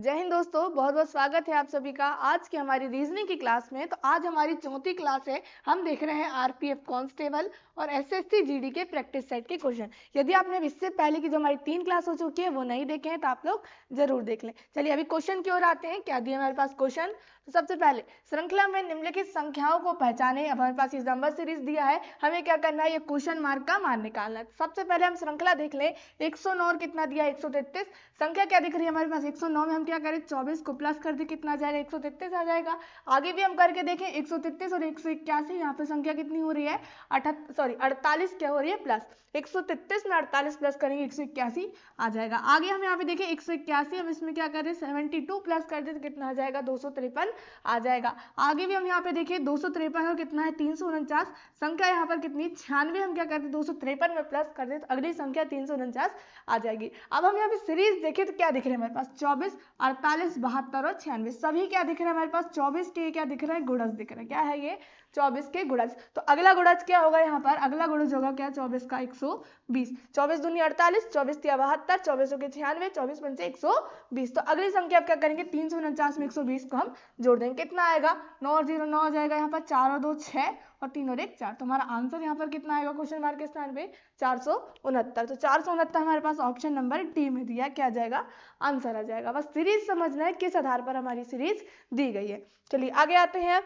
जय हिंद दोस्तों, बहुत बहुत स्वागत है आप सभी का आज की हमारी रीजनिंग की क्लास में। तो आज हमारी चौथी क्लास है। हम देख रहे हैं आरपीएफ कांस्टेबल और एसएससी जीडी के प्रैक्टिस सेट के क्वेश्चन। यदि आपने इससे पहले की जो हमारी 3 क्लास हो चुकी है वो नहीं देखे हैं तो आप लोग जरूर देख लें। चलिए अभी क्वेश्चन की ओर आते हैं। क्या दिया हमारे पास क्वेश्चन? तो सबसे पहले श्रृंखला में निम्नलिखित संख्याओं को पहचाने। अब हमारे पास ये नंबर सीरीज दिया है, हमें क्या करना है, ये क्वेश्चन मार्क का मान निकालना है। सबसे पहले हम श्रृंखला देख लें। 109 और कितना दिया, 133। संख्या क्या दिख रही है हमारे पास, 109 में हम क्या करें, 24 को प्लस कर दे, कितना आ जाएगा, 133 आ जाएगा। आगे भी हम करके देखें, 133 और 181, यहाँ पे संख्या कितनी हो रही है, 48 क्या हो रही है, प्लस 133 में 48 प्लस करेंगे 181 आ जाएगा। आगे हम यहाँ पे देखें 181, हम इसमें क्या करें 72 प्लस कर दे तो कितना आ जाएगा, 253 आ जाएगा। आगे भी हम यहाँ पे देखें 253 और कितना है 349, संख्या यहाँ पर कितनी 96, हम क्या करते 253 में प्लस कर दे तो अगली संख्या 349 आ जाएगी। अब हम यहाँ पे सीरीज देखें तो क्या दिख रहा है हमारे पास, 24, 48, 72 और 96 सभी क्या दिख रहा है हमारे पास, 24 के क्या दिख रहा है, गुणज दिख रहा है। क्या है ये, 24 के गुणज। तो अगला गुणज क्या होगा, यहाँ पर अगला गुणज होगा क्या, 24 का 120, 24 दूनी 48, 24 तिया 72, 24 के 96, 24 पंचे 120। तो अगली संख्या आप क्या करेंगे, 349 में 120 को हम जोड़ देंगे, कितना आएगा, 9 और 0 9 आ जाएगा, यहाँ पर 4 और 2 6 और 3 और 1 4। तो हमारा आंसर यहाँ पर कितना आएगा, क्वेश्चन मार्क के स्थान पे 469। तो 469 हमारे पास ऑप्शन नंबर डी में दिया, क्या आ जाएगा, आंसर आ जाएगा। बस सीरीज समझना है किस आधार पर हमारी सीरीज दी गई है। चलिए आगे आते हैं।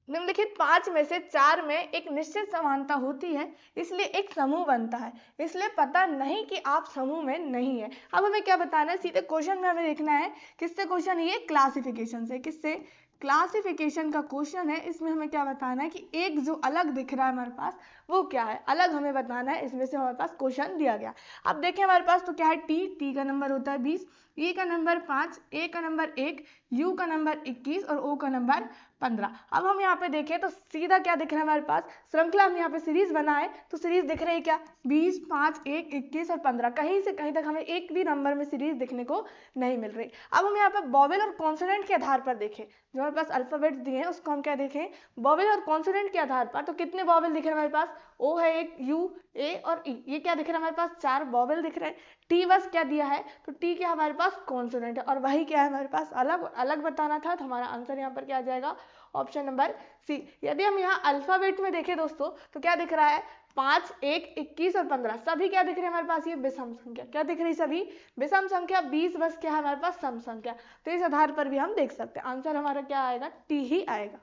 निम्नलिखित 5 में से 4 में एक निश्चित समानता होती है, इसलिए एक समूह बनता है, इसलिए पता नहीं कि आप समूह में नहीं है। अब हमें क्या बताना है, सीधे क्वेश्चन में हमें देखना है। किससे क्वेश्चन है ये, क्लासिफिकेशन से। किससे, क्लासिफिकेशन का क्वेश्चन है। इसमें हमें क्या बताना है कि एक जो अलग दिख रहा है हमारे पास वो क्या है, अलग हमें बताना है। इसमें से हमारे पास क्वेश्चन दिया गया। अब देखें हमारे पास तो क्या है, टी का नंबर होता है 20, ई का नंबर 5, ए का नंबर 1, यू का नंबर 21 और ओ का नंबर 15। अब हम यहाँ पे देखें तो सीधा क्या दिख रहा है हमारे पास, श्रृंखला हम यहाँ पे सीरीज बनाए तो सीरीज दिख रही है क्या, 20, 5, 1, 21 और 15। कहीं से कहीं तक हमें एक भी नंबर में सीरीज दिखने को नहीं मिल रही। अब हम यहाँ पर वोवेल और कॉन्सोनेंट के आधार पर देखें, जो हमारे पास अल्फाबेट्स दिए हैं उसको हम क्या देखें, वोवेल और कॉन्सोनेंट के आधार पर। तो कितने वोवेल दिख रहे हैं हमारे पास, ओ है एक, यू, ए और ई, ये क्या दिख रहा है हमारे पास, 4 वोवेल दिख रहे हैं। टी बस क्या दिया है, तो टी क्या हमारे पास कॉन्सोनेंट है और वही क्या है हमारे पास अलग अलग बताना था। तो हमारा आंसर यहाँ पर क्या आ जाएगा, ऑप्शन नंबर सी। यदि हम यहाँ अल्फाबेट में देखें दोस्तों तो क्या दिख रहा है, 5, 1, 21 और 15 सभी क्या दिख रहे हैं हमारे पास, ये विषम संख्या। क्या दिख रही है, सभी विषम संख्या। 20 बस क्या है हमारे पास, सम संख्या। तो इस आधार पर भी हम देख सकते हैं आंसर हमारा क्या आएगा, टी ही आएगा।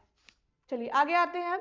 चलिए आगे आते हैं।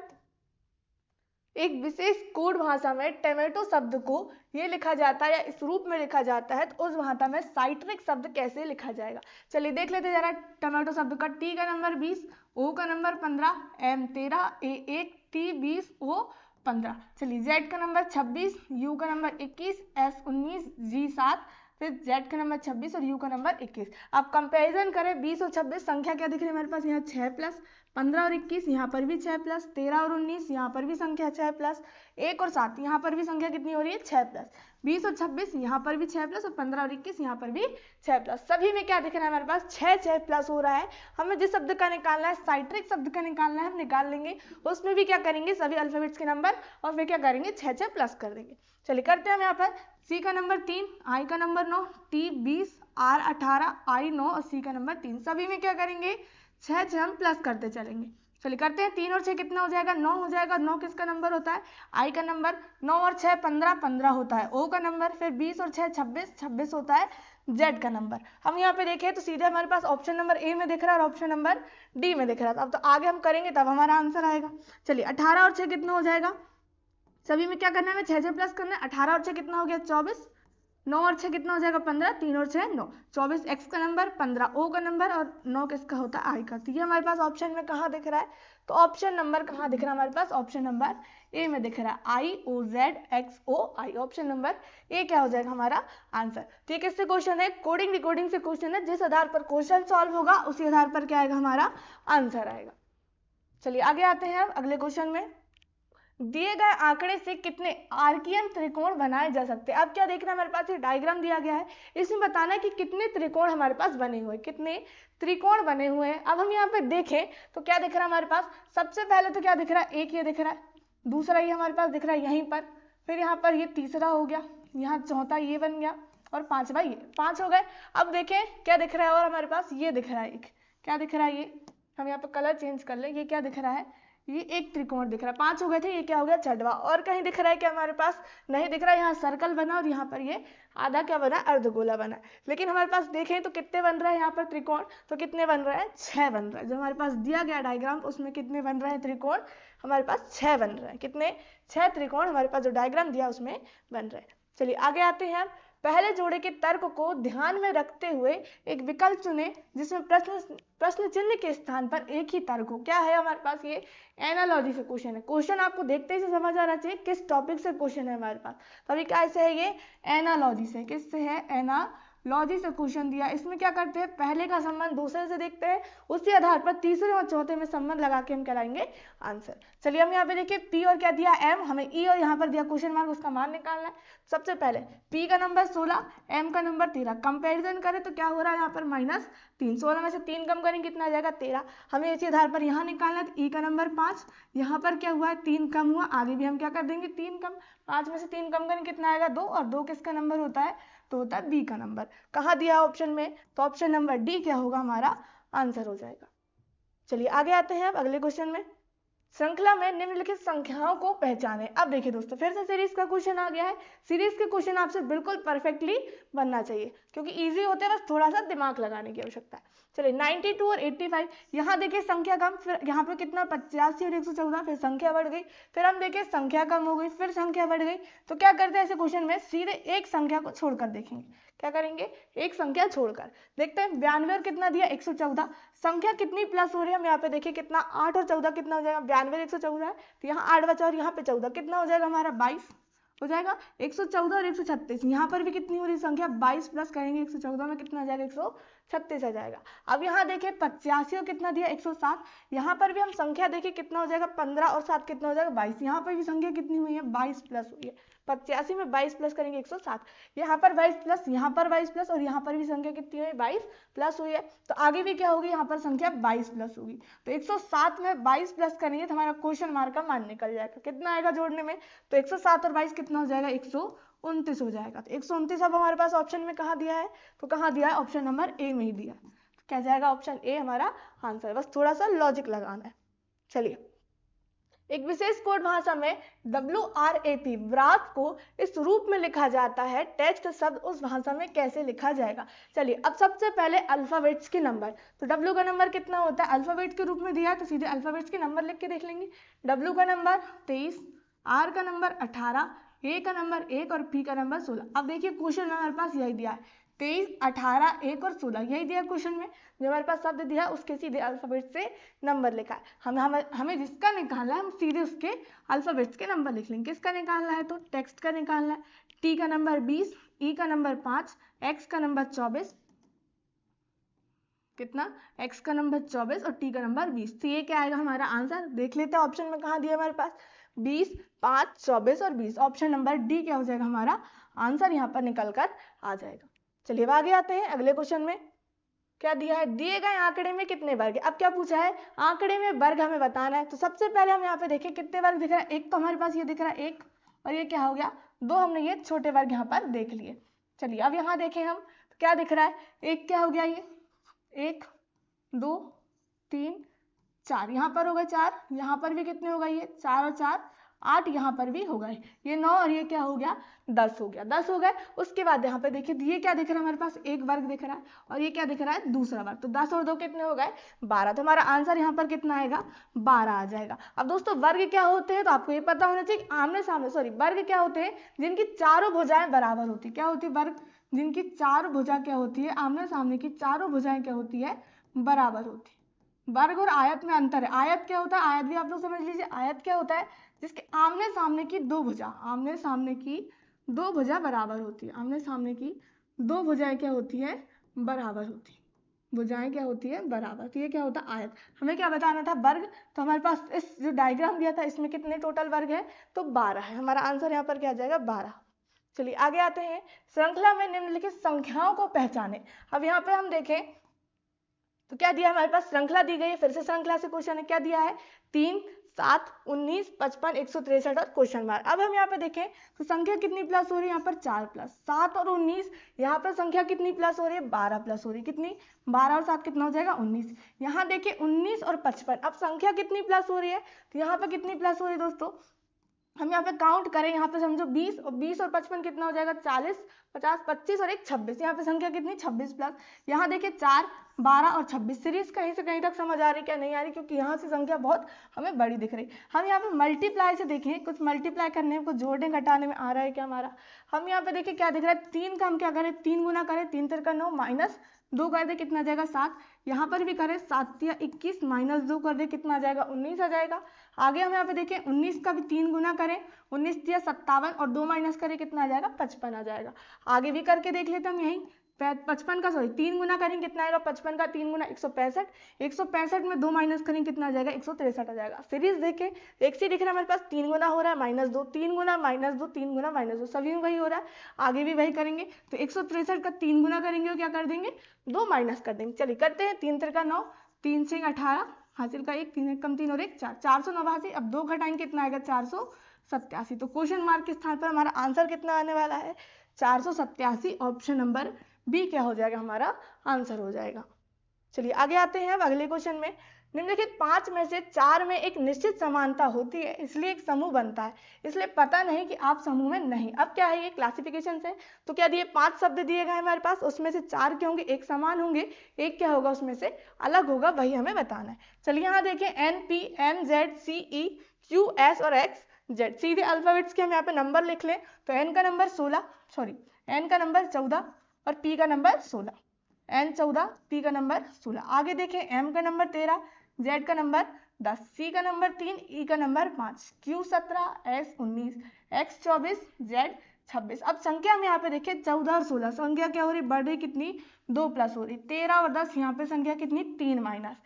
एक विशेष कोड भाषा में टोमेटो शब्द को ये लिखा जाता है या इस रूप में लिखा जाता है, तो उस भाषा में साइट्रिक शब्द कैसे लिखा जाएगा। चलिए देख लेते जरा टोमेटो शब्द का। टी का नंबर 20, ओ का नंबर 15, एम 13, ए 1, टी 20, ओ 15। चलिए जेड का नंबर 26, यू का नंबर 21, एस 19, जी 7, फिर जेड का नंबर 26 और यू का नंबर 21। अब कंपैरिजन करें 20 और 26, संख्या क्या दिख रही है हमारे पास, यहाँ 6 प्लस, 15 और 21 यहाँ पर भी 6 प्लस, 13 और 19 यहाँ पर भी संख्या 6 प्लस, 1 और 7 यहाँ पर भी संख्या कितनी हो रही है, 6 प्लस, 20 और 26 यहाँ पर भी 6 प्लस और 15 और 21 यहाँ पर भी 6 प्लस। सभी में क्या दिख रहा है हमारे पास, 6 प्लस हो रहा है। हमें जिस शब्द का निकालना है, साइट्रिक शब्द का निकालना है, हम निकाल लेंगे। उसमें भी क्या करेंगे, सभी अल्फाबेट्स के नंबर और फिर क्या करेंगे, 6 प्लस कर देंगे। चलिए करते हैं हम यहाँ पर। सी का नंबर 3, आई का नंबर 9, टी 20, आर 18, आई 9 और सी का नंबर 3। सभी में क्या करेंगे, 6 हम प्लस करते चलेंगे। चलिए करते हैं, 3 और 6 कितना हो जाएगा, 9 हो जाएगा। 9 किसका नंबर होता है, आई का नंबर। 9 और 6 15, 15 होता है ओ का नंबर। फिर 20 और 6 26, 26 होता है जेड का नंबर। हम यहाँ पे देखें तो सीधे हमारे पास ऑप्शन नंबर ए में दिख रहा है और ऑप्शन नंबर डी में दिख रहा है। अब तो आगे हम करेंगे तब हमारा आंसर आएगा। चलिए 18 और 6 कितना हो जाएगा, सभी में क्या करना है, 6 प्लस करना है। 18 और 6 कितना हो गया, 24, 9 और 6 कितना हो जाएगा, 15, 3 और 6 9, 24 एक्स का नंबर, 15 ओ का नंबर और 9 किसका होता है, आई का। तो ये हमारे पास ऑप्शन में कहाँ दिख रहा है, तो ऑप्शन नंबर कहाँ दिख रहा है हमारे पास, ऑप्शन नंबर ए में दिख रहा है, I O Z X O I. Option number A क्या हो जाएगा हमारा आंसर। तो ये किससे क्वेश्चन है, कोडिंग रिकॉर्डिंग से क्वेश्चन है। जिस आधार पर क्वेश्चन सॉल्व होगा उसी आधार पर क्या आएगा, हमारा आंसर आएगा। चलिए आगे आते हैं अब अगले क्वेश्चन में। दिए गए आंकड़े से कितने आर्कियन त्रिकोण बनाए जा सकते हैं। अब क्या देखना है हमारे पास, ये डायग्राम दिया गया है, इसमें बताना है कि कितने त्रिकोण हमारे पास बने हुए, कितने त्रिकोण बने हुए हैं। अब हम यहाँ पे देखें तो क्या दिख रहा है हमारे पास, सबसे पहले तो क्या दिख रहा है, एक ये दिख रहा है, दूसरा ये हमारे पास दिख रहा है यहीं पर, फिर यहाँ पर ये तीसरा हो गया, यहाँ चौथा ये बन गया और 5/, ये 5 हो गए। अब देखें क्या दिख रहा है, और हमारे पास ये दिख रहा है एक, क्या दिख रहा है ये, हम यहाँ पे कलर चेंज कर ले, ये क्या दिख रहा है, ये एक त्रिकोण दिख रहा है। 5 हो गए थे, ये क्या हो गया, छठवां। और कहीं दिख रहा है क्या हमारे पास, नहीं दिख रहा है। यहाँ सर्कल बना और यहाँ पर ये आधा क्या बना, अर्धगोला बना। लेकिन हमारे पास देखें तो कितने बन रहे हैं यहाँ पर त्रिकोण, तो कितने बन रहे हैं, 6 बन रहा है। जो हमारे पास दिया गया डायग्राम उसमें कितने बन रहे हैं त्रिकोण, हमारे पास 6 बन रहे हैं। कितने, 6 त्रिकोण हमारे पास जो डायग्राम दिया उसमें बन रहे हैं। चलिए आगे आते हैं। पहले जोड़े के तर्क को ध्यान में रखते हुए एक विकल्प चुने जिसमें प्रश्न चिन्ह के स्थान पर एक ही तर्क हो। क्या है हमारे पास, ये एनालॉजी से क्वेश्चन है। क्वेश्चन आपको देखते ही से समझ आना चाहिए किस टॉपिक से क्वेश्चन है हमारे पास। तो अभी क्या से है, ये एनालॉजी से, किससे है, एनालॉजी से क्वेश्चन दिया। इसमें क्या करते हैं, पहले का संबंध दूसरे से देखते हैं, उसी आधार पर तीसरे और चौथे में संबंध लगा के हम कराएंगे आंसर। चलिए हम यहाँ पे देखिए P और क्या दिया, M, हमें E और यहाँ पर दिया क्वेश्चन मार्क, उसका मान निकालना है। सबसे पहले P का नंबर 16, M का नंबर 13, कंपेरिजन करें तो क्या हो रहा है यहाँ पर -3, 16 में से 3 कम करेंगे कितना आ जाएगा, 13। हमें इसी आधार पर यहाँ निकालना है, तो E का नंबर 5, यहाँ पर क्या हुआ है, 3 कम हुआ, आगे भी हम क्या कर देंगे, 3 कम, 5 में से 3 कम करेंगे कितना आएगा, 2, और 2 किसका नंबर होता है, तो होता है बी का नंबर। कहाँ दिया ऑप्शन में, तो ऑप्शन नंबर डी क्या होगा हमारा आंसर हो जाएगा। चलिए आगे आते हैं अब अगले क्वेश्चन में। श्रृंखला में निम्नलिखित संख्याओं को पहचाने। अब देखिए दोस्तों, फिर से सीरीज का क्वेश्चन आ गया है। सीरीज के क्वेश्चन आपसे बिल्कुल परफेक्टली बनना चाहिए, क्योंकि इजी होते हैं, बस थोड़ा सा दिमाग लगाने की आवश्यकता है। चलिए 92 और 85, यहाँ देखिए संख्या कम, फिर यहाँ पे कितना 85 और 114, फिर संख्या बढ़ गई, फिर हम देखें संख्या कम हो गई, फिर संख्या बढ़ गई। तो क्या करते हैं ऐसे क्वेश्चन में, सीधे एक संख्या को छोड़कर देखेंगे। क्या करेंगे, एक संख्या छोड़कर देखते हैं। 92 और कितना दिया, 114, संख्या कितनी प्लस हो रही है, हम यहाँ पे देखिए कितना, 8 और 14 कितना हो जाएगा, 92 114 है, तो यहाँ 8 बचा और यहाँ पे 14, कितना हो जाएगा हमारा 22 हो जाएगा। 114 और 136, यहाँ पर भी कितनी हो रही संख्या, 22 प्लस करेंगे 114 में कितना आ जाएगा, 136 आ जाएगा। अब यहाँ देखिए 85 और कितना दिया, 107, यहाँ पर भी हम संख्या देखिए कितना हो जाएगा, 15 और 7 कितना हो जाएगा, 22, यहाँ पर भी संख्या कितनी हुई है, 22 प्लस हुई है। 85 में 22 प्लस करेंगे 107, यहाँ पर 22 प्लस, यहाँ पर 22 प्लस, और यहाँ पर भी संख्या कितनी हुई, 22 प्लस हुई है। तो आगे भी क्या होगी, यहाँ पर संख्या 22 प्लस होगी। तो 107 में 22 प्लस करेंगे तो हमारा क्वेश्चन मार्क का मान निकल जाएगा। कितना आएगा जोड़ने में, तो 107 और 22 कितना हो जाएगा, 129 हो जाएगा। तो 129 अब हमारे पास ऑप्शन में कहाँ दिया है, तो कहाँ दिया है, ऑप्शन नंबर ए में ही दिया है। तो क्या जाएगा, ऑप्शन ए हमारा आंसर। बस थोड़ा सा लॉजिक लगाना है। चलिए, एक विशेष कोड भाषा में WRAP व्रात को इस रूप में लिखा जाता है, टेक्स्ट शब्द उस भाषा में कैसे लिखा जाएगा। चलिए अब सबसे पहले अल्फाबेट्स के नंबर, तो W का नंबर कितना होता है, अल्फाबेट के रूप में दिया है तो सीधे अल्फाबेट्स के नंबर लिख के देख लेंगे। W का नंबर 23, R का नंबर 18, A का नंबर 1 और P का नंबर 16। अब देखिए क्वेश्चन में हमारे पास यही दिया है, 23, 18, 1 और 16, यही दिया क्वेश्चन में। जो हमारे पास शब्द दिया है उसके सीधे अल्फाबेट से नंबर लिखा है। हमें जिसका निकालना है हम सीधे उसके अल्फाबेट्स के नंबर लिख लेंगे। किसका निकालना है, तो टेक्स्ट का निकालना है। T का नंबर 20, E का नंबर 5, X का नंबर 24, कितना, X का नंबर 24 और T का नंबर 20। तो ये क्या आएगा हमारा आंसर, देख लेते हैं ऑप्शन में कहाँ दिया हमारे पास, 20, 5, 24 और 20। ऑप्शन नंबर डी क्या हो जाएगा हमारा आंसर, यहाँ पर निकल कर आ जाएगा। चलिए अब आगे आते हैं अगले क्वेश्चन में। क्या दिया है, दिए गए आंकड़े में कितने वर्ग है। अब क्या पूछा है, आंकड़े में वर्ग हमें बताना है। तो सबसे पहले हम यहाँ पे देखें कितने वर्ग दिख रहा है, एक तो हमारे पास ये दिख रहा है 1, और ये क्या हो गया 2, हमने ये छोटे वर्ग यहाँ पर देख लिए। चलिए अब यहाँ देखें हम, तो क्या दिख रहा है, एक क्या हो गया, ये 1, 2, 3, 4, यहाँ पर हो गए 4, यहाँ पर भी कितने हो गए, ये 4 और 4 8, यहाँ पर भी हो गए ये 9, और ये क्या हो गया 10 हो गया, 10 हो गए। उसके बाद यहाँ पे देखिए ये क्या दिख रहा है हमारे पास, एक वर्ग दिख रहा है और ये क्या दिख रहा है, दूसरा वर्ग। तो 10 और 2 कितने हो गए 12। तो हमारा आंसर यहाँ पर कितना आएगा, 12 आ जाएगा। अब दोस्तों वर्ग क्या होते हैं, तो आपको ये पता होना चाहिए, आमने सामने वर्ग क्या होते हैं, जिनकी चारों भुजाएं बराबर होती है। क्या होती है, वर्ग जिनकी चारों भुजा क्या होती है, आमने सामने की चारों भुजाएं क्या होती है, बराबर होती है। वर्ग और आयत में अंतर है। आयत क्या होता है, आयत भी आप लोग समझ लीजिए। आयत क्या होता है, जिसके आमने सामने की दो भुजा, आमने सामने की दो भुजा बराबर होती है। आमने सामने की दो भुजाएं क्या होती है, बराबर होती है। भुजाएं क्या होती है, बराबर। तो ये क्या होता है, आयत। हमें क्या बताना था, वर्ग। तो हमारे पास इस जो डायग्राम दिया था इसमें कितने टोटल वर्ग है, तो 12 है। हमारा आंसर यहाँ पर क्या आ जाएगा, 12। चलिए आगे आते हैं, श्रृंखला में निम्नलिखित संख्याओं को पहचाने। अब यहाँ पे हम देखें तो क्या दिया हमारे पास, श्रृंखला दी गई है, फिर से श्रृंखला से क्वेश्चन है, क्या दिया है 3, 7, 19, 55, 163 और क्वेश्चन मार्क। अब हम यहाँ पे देखें तो संख्या कितनी प्लस हो रही है, यहाँ पर 4 प्लस 7 और 19, यहाँ पर संख्या कितनी प्लस हो रही है, 12 प्लस हो रही है, कितनी 12 और 7 कितना हो जाएगा 19। यहाँ देखिए 19 और 55, अब संख्या कितनी प्लस हो रही है, तो यहाँ पर कितनी प्लस हो रही है दोस्तों, हम यहाँ पे काउंट करें, यहाँ पे समझो 20 और 55 कितना हो जाएगा 40, 50, 25 और 1 26, यहाँ पे संख्या कितनी 26 प्लस, यहाँ देखिए 4, 12 और 26। सीरीज कहीं से कहीं तक समझ आ रही क्या नहीं आ रही, क्योंकि यहाँ से संख्या बहुत हमें बड़ी दिख रही। हम यहाँ पे मल्टीप्लाई से देखें, कुछ मल्टीप्लाई करने में, कुछ जोड़ने घटाने में आ रहा है क्या हमारा, हम यहाँ पे देखिए क्या दिख रहा है, 3 का हम क्या करें 3 गुना करें, 3 3 का 9 माइनस 2 कर दे कितना आ जाएगा 7, यहाँ पर भी करें 7 या 21 माइनस 2 कर दे कितना आ जाएगा 19 आ जाएगा। आगे हम यहाँ पे देखें 19 का भी 3 गुना करें, 19 या 57 और 2 माइनस करें कितना आ जाएगा 55 आ जाएगा। आगे भी करके देख लेते हम, यही 55 का 3 गुना करेंगे कितना आएगा, 55 का 3 गुना 165, 165 में 2 माइनस करेंगे कितना आ जाएगा 163 आ जाएगा। सीरीज देखें एक से दिख रहा है हमारे पास 3 गुना हो रहा है -2, 3 गुना -2, 3 गुना -2, सभी में वही हो रहा है, आगे भी वही करेंगे। तो 163 का 3 गुना करेंगे और क्या कर देंगे 2 माइनस कर देंगे। चलिए करते हैं, 3 3 का 9, 3 से 18, हासिल का 1, 3 कम 3 और 1 4, 489। अब 2 घटाएंगे कितना आएगा 487। तो क्वेश्चन मार्क के स्थान पर हमारा आंसर कितना आने वाला है 487, ऑप्शन नंबर बी क्या हो जाएगा हमारा आंसर हो जाएगा। चलिए आगे आते हैं अब अगले क्वेश्चन में। निम्नलिखित 5 में से 4 में एक निश्चित समानता होती है, इसलिए एक समूह बनता है, इसलिए पता नहीं कि आप समूह में नहीं। अब क्या है ये क्लासिफिकेशन से, तो क्या दिए 5 शब्द दिए गए हमारे पास, उसमें से 4 क्या होंगे एक समान होंगे, एक क्या होगा उसमें से अलग होगा, वही हमें बताना है। चलिए यहाँ देखें NP, MZ, CE, Q, S और X, Z, सीधे अल्फाबेट्स के हम यहाँ पे नंबर लिख लें तो N का नंबर 14 और P का नंबर 16, N 14, P का नंबर 16। आगे देखें M का नंबर 13, Z का नंबर 10, C का नंबर 3, E का number 5, Q 17, S 19, X 24, Z 26। अब संख्या हम यहाँ पे देखें 14 और 16, संख्या क्या हो रही बढ़ रही कितनी 2 प्लस हो रही, 13 और 10 यहाँ पे संख्या कितनी 3 माइनस,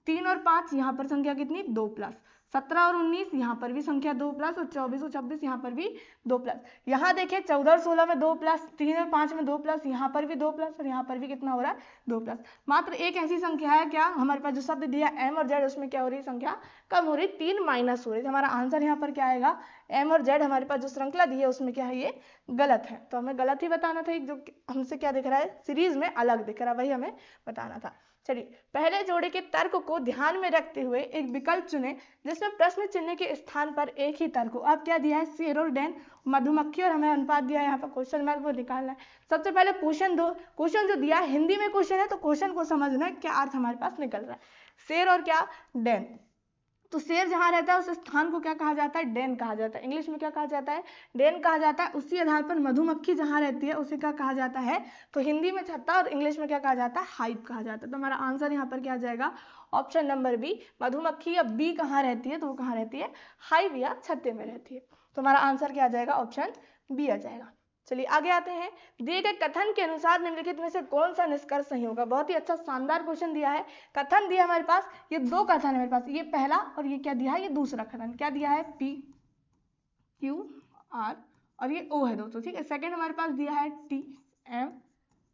3 और 5 यहाँ पर संख्या कितनी 2 प्लस, 17 और 19 यहाँ पर भी संख्या 2 प्लस और 24 और 26 यहाँ पर भी 2 प्लस। यहाँ देखिए 14 और 16 में 2 प्लस, 3 और 5 में 2 प्लस, यहाँ पर भी 2 प्लस और यहाँ पर भी कितना हो रहा है 2 प्लस। मात्र एक ऐसी संख्या है क्या हमारे पास जो शब्द दिया M और Z, उसमें क्या हो रही है संख्या कम हो रही, 3 माइनस हो रही है। हमारा आंसर यहाँ पर क्या आएगा M और Z, हमारे पास जो श्रृंखला दी है उसमें क्या है ये गलत है, तो हमें गलत ही बताना था। जो हमसे क्या दिख रहा है सीरीज में अलग दिख रहा है, वही हमें बताना था। चलिए पहले जोड़े के तर्क को ध्यान में रखते हुए एक विकल्प चुनें जिसमें प्रश्न चिन्ह के स्थान पर एक ही तर्क हो। अब क्या दिया है शेर और डैन, मधुमक्खी और हमें अनुपात दिया है, यहाँ पर क्वेश्चन मार्क वो निकालना है। सबसे पहले क्वेश्चन जो दिया है हिंदी में क्वेश्चन है, तो क्वेश्चन को समझना है क्या अर्थ हमारे पास निकल रहा है। शेर और क्या डैन, तो शेर जहाँ रहता है उस स्थान को क्या कहा जाता है डेन कहा जाता है, इंग्लिश में क्या कहा जाता है डेन कहा जाता है। उसी आधार पर मधुमक्खी जहाँ रहती है उसे क्या कहा जाता है, तो हिंदी में छत्ता और इंग्लिश में क्या कहा जाता है हाइव कहा जाता है। तो हमारा आंसर यहाँ पर क्या आ जाएगा ऑप्शन नंबर बी, मधुमक्खी या बी कहाँ रहती है, तो वो कहाँ रहती है हाइव या छत्ते में रहती है। तो हमारा आंसर क्या आ जाएगा ऑप्शन बी आ जाएगा। चलिए आगे आते हैं, दिए गए कथन के अनुसार निम्नलिखित में से कौन सा निष्कर्ष सही होगा। बहुत ही अच्छा शानदार क्वेश्चन दिया है, कथन दिया हमारे पास, ये 2 कथन है मेरे पास, ये पहला और ये क्या दिया है ये दूसरा कथन, क्या दिया है P Q R और ये O है दोस्तों, ठीक है। सेकंड हमारे पास दिया है T M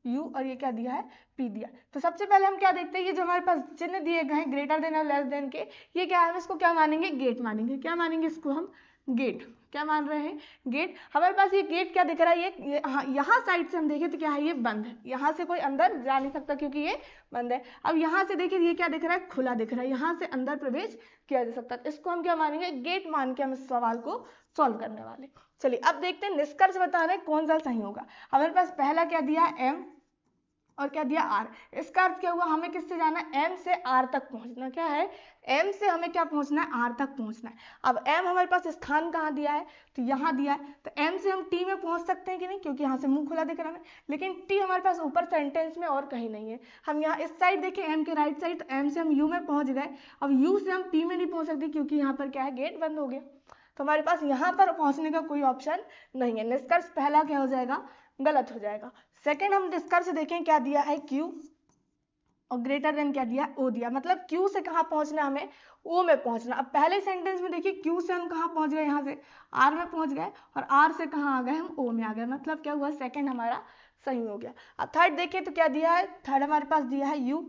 U और ये क्या दिया है P दिया। तो सबसे पहले हम क्या देखते हैं, ये जो हमारे पास चिन्ह दिए गए हैं ग्रेटर देन और लेस देन के, ये क्या है हम इसको क्या मानेंगे गेट मानेंगे, क्या मानेंगे इसको हम गेट, क्या मान रहे हैं गेट। हमारे पास ये गेट क्या दिख रहा है, ये यहाँ साइड से हम देखें तो क्या है ये बंद है, यहाँ से कोई अंदर जा नहीं सकता क्योंकि ये बंद है। अब यहाँ से देखिए ये क्या दिख रहा है खुला दिख रहा है, यहाँ से अंदर प्रवेश किया जा सकता है, इसको हम क्या मानेंगे गेट मान के हम इस सवाल को सॉल्व करने वाले। चलिए अब देखते हैं निष्कर्ष बताना है कौन सा सही होगा। हमारे पास पहला क्या दिया है M और क्या दिया R, इसका अर्थ क्या हुआ हमें किससे जाना है M से R तक पहुंचना, क्या है M से हमें क्या पहुंचना है R तक पहुंचना है। अब M हमारे पास स्थान कहाँ दिया है, तो यहाँ दिया है, तो M से हम T में पहुंच सकते हैं कि नहीं, क्योंकि यहाँ से मुंह खुला दिख रहा है, लेकिन T हमारे पास ऊपर सेंटेंस में और कहीं नहीं है। हम यहाँ इस साइड देखें M के राइट साइड, तो M से हम U में पहुंच गए, अब U से हम P में नहीं पहुंच सकते क्योंकि यहाँ पर क्या है गेट बंद हो गया, तो हमारे पास यहाँ पर पहुंचने का कोई ऑप्शन नहीं है। निष्कर्ष पहला क्या हो जाएगा गलत हो जाएगा। सेकंड हम निष्कर्ष देखें क्या दिया है Q और ग्रेटर देन क्या दिया O दिया, मतलब Q से कहाँ पहुंचना हमें O में पहुंचना। अब पहले सेंटेंस में देखिए Q से हम कहाँ पहुंच गए, यहाँ से R में पहुंच गए और R से कहाँ आ गए हम O में आ गए, मतलब क्या हुआ सेकंड हमारा सही हो गया। अब थर्ड देखिए तो क्या दिया है, थर्ड हमारे पास दिया है U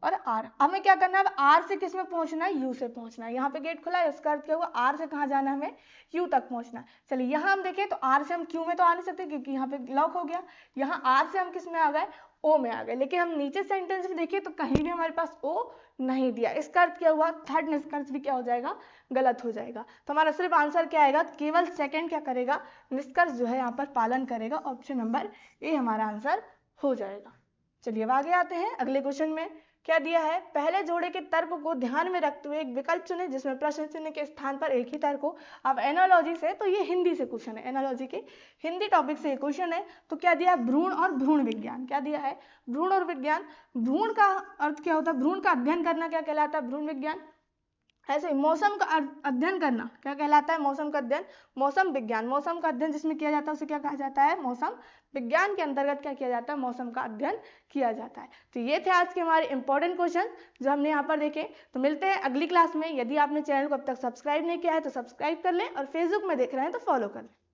और आर। हमें क्या करना है, अब आर से किस में पहुंचना है, यू से पहुंचना है। यहाँ पे गेट खुला है, इसका अर्थ क्या हुआ, आर से कहाँ जाना है, हमें यू तक पहुंचना है। चलिए यहाँ हम देखें तो आर से हम क्यू में तो आ नहीं सकते क्योंकि यहाँ पे लॉक हो गया। यहाँ आर से हम किस में आ गए, ओ में आ गए। लेकिन हम नीचे सेंटेंस में देखिए तो कहीं भी हमारे पास ओ नहीं दिया। इसका अर्थ क्या हुआ, थर्ड निष्कर्ष भी क्या हो जाएगा, गलत हो जाएगा। तो हमारा सिर्फ आंसर क्या आएगा, केवल सेकंड क्या करेगा, निष्कर्ष जो है यहाँ पर पालन करेगा। ऑप्शन नंबर ए हमारा आंसर हो जाएगा। चलिए अब आगे आते हैं अगले क्वेश्चन में। क्या दिया है, पहले जोड़े के तर्क को ध्यान में रखते हुए एक विकल्प चुने जिसमें प्रश्न चिन्ह के स्थान पर एक ही तर्क हो। अब एनालॉजी से, तो ये हिंदी से क्वेश्चन है, एनालॉजी के हिंदी टॉपिक से क्वेश्चन है। तो क्या दिया है, भ्रूण और भ्रूण विज्ञान। क्या दिया है, भ्रूण और विज्ञान। भ्रूण का अर्थ क्या होता है, भ्रूण का अध्ययन करना क्या कहलाता है, भ्रूण विज्ञान। ऐसे मौसम का अध्ययन करना क्या कहलाता है, मौसम का अध्ययन, मौसम विज्ञान। मौसम का अध्ययन जिसमें किया जाता है उसे क्या कहा जाता है, मौसम विज्ञान के अंतर्गत क्या किया जाता है, मौसम का अध्ययन किया जाता है। तो ये थे आज के हमारे इंपॉर्टेंट क्वेश्चन जो हमने यहाँ पर देखे। तो मिलते हैं अगली क्लास में। यदि आपने चैनल को अब तक सब्सक्राइब नहीं किया है तो सब्सक्राइब कर लें और फेसबुक में देख रहे हैं तो फॉलो कर लें।